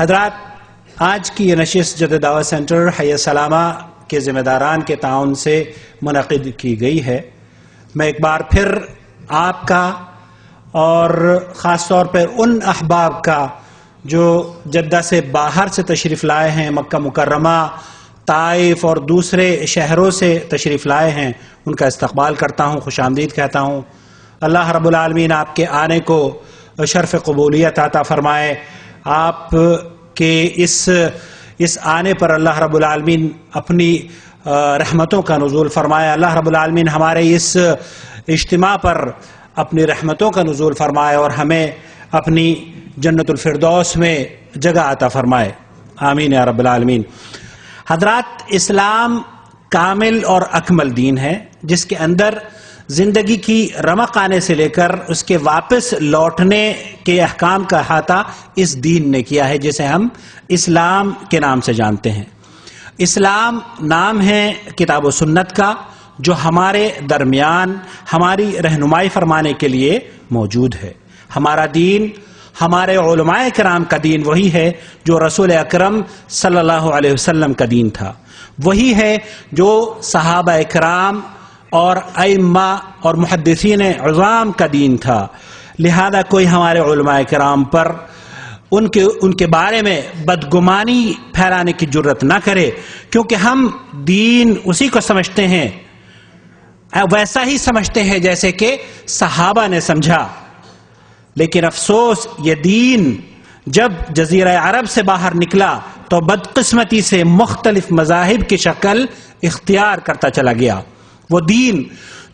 حضرات، آج کی یہ نشست جدید دعوت سینٹر حی سلامہ کے ذمہ داران کے تعاون سے منعقد کی گئی ہے۔ میں ایک بار پھر آپ کا اور خاص طور پر ان احباب کا جو جدہ سے باہر سے تشریف لائے ہیں، مکہ مکرمہ، طائف اور دوسرے شہروں سے تشریف لائے ہیں، ان کا استقبال کرتا ہوں، خوش آمدید کہتا ہوں۔ اللہ رب العالمین آپ کے آنے کو شرف قبولیت عطا فرمائے۔ آپ کے اس آنے پر اللہ رب العالمین اپنی رحمتوں کا نزول فرمائے۔ اللہ رب العالمین ہمارے اس اجتماع پر اپنی رحمتوں کا نزول فرمائے اور ہمیں اپنی جنت الفردوس میں جگہ عطا فرمائے، آمین یا رب العالمین۔ حضرات، اسلام کامل اور اکمل دین ہے جس کے اندر زندگی کی رمق آنے سے لے کر اس کے واپس لوٹنے کے احکام کا احاطہ اس دین نے کیا ہے، جسے ہم اسلام کے نام سے جانتے ہیں۔ اسلام نام ہے کتاب و سنت کا، جو ہمارے درمیان ہماری رہنمائی فرمانے کے لیے موجود ہے۔ ہمارا دین، ہمارے علماء کرام کا دین وہی ہے جو رسول اکرم صلی اللہ علیہ وسلم کا دین تھا، وہی ہے جو صحابہ کرام اور ائمہ اور محدثین عظام کا دین تھا۔ لہذا کوئی ہمارے علماء کرام پر ان کے بارے میں بدگمانی پھیلانے کی جرت نہ کرے، کیونکہ ہم دین اسی کو سمجھتے ہیں، ویسا ہی سمجھتے ہیں جیسے کہ صحابہ نے سمجھا۔ لیکن افسوس، یہ دین جب جزیرہ عرب سے باہر نکلا تو بدقسمتی سے مختلف مذاہب کی شکل اختیار کرتا چلا گیا۔ وہ دین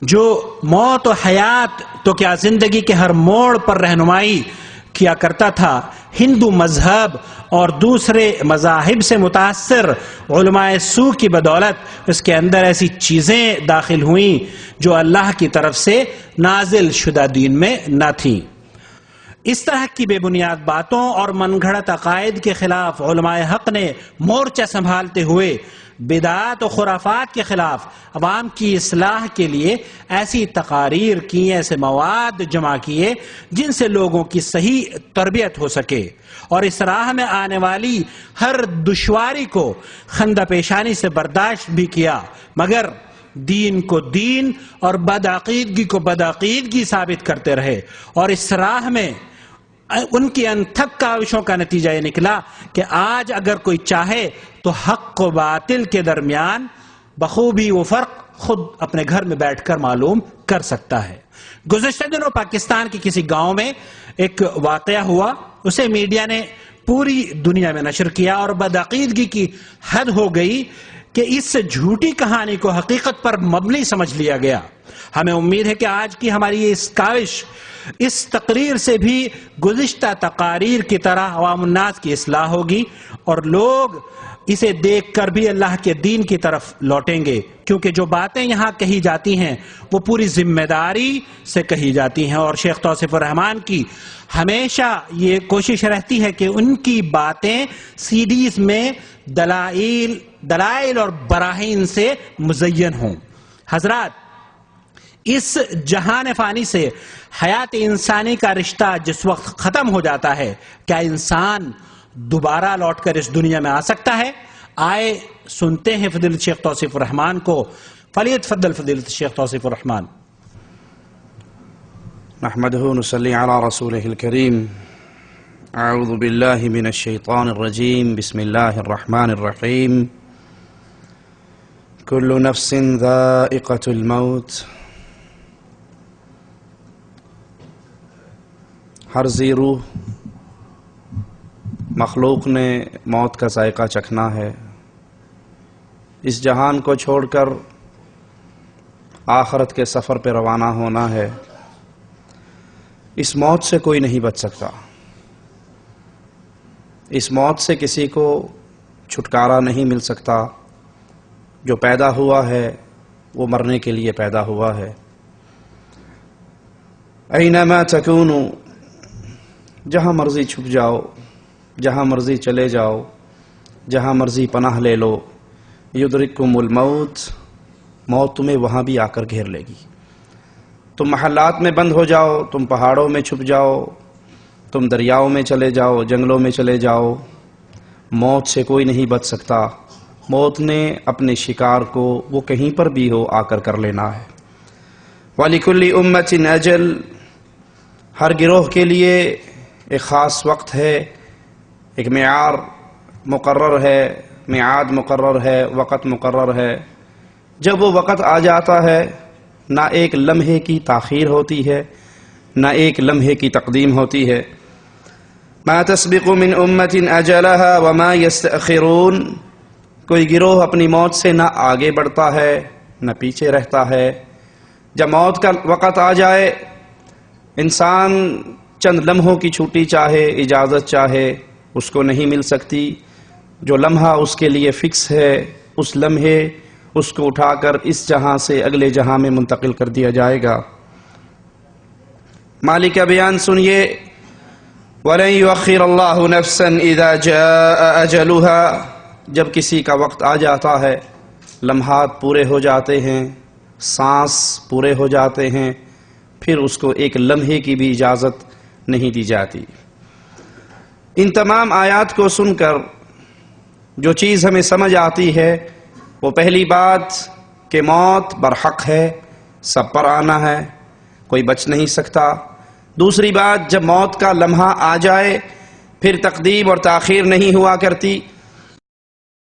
جو موت و حیات تو کیا زندگی کے ہر موڑ پر رہنمائی کیا کرتا تھا، ہندو مذہب اور دوسرے مذاہب سے متاثر علماء سو کی بدولت اس کے اندر ایسی چیزیں داخل ہوئیں جو اللہ کی طرف سے نازل شدہ دین میں نہ تھیں۔ اس طرح کی بے بنیاد باتوں اور من گھڑت عقائد کے خلاف علماء حق نے مورچہ سنبھالتے ہوئے بدعات و خرافات کے خلاف عوام کی اصلاح کے لیے ایسی تقاریر کی، ایسے مواد جمع کیے جن سے لوگوں کی صحیح تربیت ہو سکے، اور اس راہ میں آنے والی ہر دشواری کو خندہ پیشانی سے برداشت بھی کیا، مگر دین کو دین اور بدعقیدگی کو بدعقیدگی ثابت کرتے رہے۔ اور اس راہ میں ان کی انتھک کاوشوں کا نتیجہ یہ نکلا کہ آج اگر کوئی چاہے تو حق و باطل کے درمیان بخوبی وہ فرق خود اپنے گھر میں بیٹھ کر معلوم کر سکتا ہے۔ گزشتہ دنوں پاکستان کے کسی گاؤں میں ایک واقعہ ہوا، اسے میڈیا نے پوری دنیا میں نشر کیا اور بدعقیدگی کی حد ہو گئی کہ اس جھوٹی کہانی کو حقیقت پر مبنی سمجھ لیا گیا۔ ہمیں امید ہے کہ آج کی ہماری اس کاوش اس تقریر سے بھی گزشتہ تقاریر کی طرح عوام الناس کی اصلاح ہوگی اور لوگ اسے دیکھ کر بھی اللہ کے دین کی طرف لوٹیں گے، کیونکہ جو باتیں یہاں کہی جاتی ہیں وہ پوری ذمہ داری سے کہی جاتی ہیں، اور شیخ توصیف الرحمان کی ہمیشہ یہ کوشش رہتی ہے کہ ان کی باتیں سیڈیز میں دلائل اور براہین سے مزین ہوں۔ حضرات، اس جہان فانی سے حیات انسانی کا رشتہ جس وقت ختم ہو جاتا ہے، کیا انسان دوبارہ لوٹ کر اس دنیا میں آ سکتا ہے؟ آئے سنتے ہیں فضیلت شیخ توصیف الرحمان کو۔ فلیتفضل فضیلت شیخ توصیف الرحمان۔ نحمده نصلي على رسوله الكريم. اعوذ بالله من الشيطان الرجيم. بسم الله الرحمن الرحيم. كل نفس ذائقة الموت. ہر ذی روح مخلوق نے موت کا ذائقہ چکھنا ہے، اس جہان کو چھوڑ کر آخرت کے سفر پہ روانہ ہونا ہے۔ اس موت سے کوئی نہیں بچ سکتا، اس موت سے کسی کو چھٹکارا نہیں مل سکتا۔ جو پیدا ہوا ہے وہ مرنے کے لیے پیدا ہوا ہے۔ اینما تکونوا، جہاں مرضی چھپ جاؤ، جہاں مرضی چلے جاؤ، جہاں مرضی پناہ لے لو، یدرککم الموت، موت تمہیں وہاں بھی آ کر گھیر لے گی۔ تم محلات میں بند ہو جاؤ، تم پہاڑوں میں چھپ جاؤ، تم دریاؤں میں چلے جاؤ، جنگلوں میں چلے جاؤ، موت سے کوئی نہیں بچ سکتا. موت نے اپنے شکار کو وہ کہیں پر بھی ہو آ کر لینا ہے. وَلِكُلِّ أُمَّةٍ أَجَلٌ، ہر گروہ کے لیے ایک خاص وقت ہے، ایک معیار مقرر ہے، میعاد مقرر ہے، وقت مقرر ہے. جب وہ وقت آ جاتا ہے نہ ایک لمحے کی تاخیر ہوتی ہے نہ ایک لمحے کی تقدیم ہوتی ہے. مَا تَسْبِقُ مِنْ أُمَّةٍ أَجَلَهَا وَمَا يَسْتَأْخِرُونَ، کوئی گروہ اپنی موت سے نہ آگے بڑھتا ہے نہ پیچھے رہتا ہے. جب موت کا وقت آ جائے انسان چند لمحوں کی چھٹی چاہے، اجازت چاہے، اس کو نہیں مل سکتی. جو لمحہ اس کے لیے فکس ہے اس لمحے اس کو اٹھا کر اس جہاں سے اگلے جہاں میں منتقل کر دیا جائے گا. مالک کا بیان سنیے، وَلَن يُؤَخِّرَ اللَّهُ نَفْسًا إِذَا جَاءَ أَجَلُهَا، جب کسی کا وقت آ جاتا ہے، لمحات پورے ہو جاتے ہیں، سانس پورے ہو جاتے ہیں، پھر اس کو ایک لمحے کی بھی اجازت نہیں دی جاتی. ان تمام آیات کو سن کر جو چیز ہمیں سمجھ آتی ہے وہ پہلی بات کہ موت برحق ہے، سب پر آنا ہے، کوئی بچ نہیں سکتا. دوسری بات، جب موت کا لمحہ آ جائے پھر تقدیم اور تاخیر نہیں ہوا کرتی.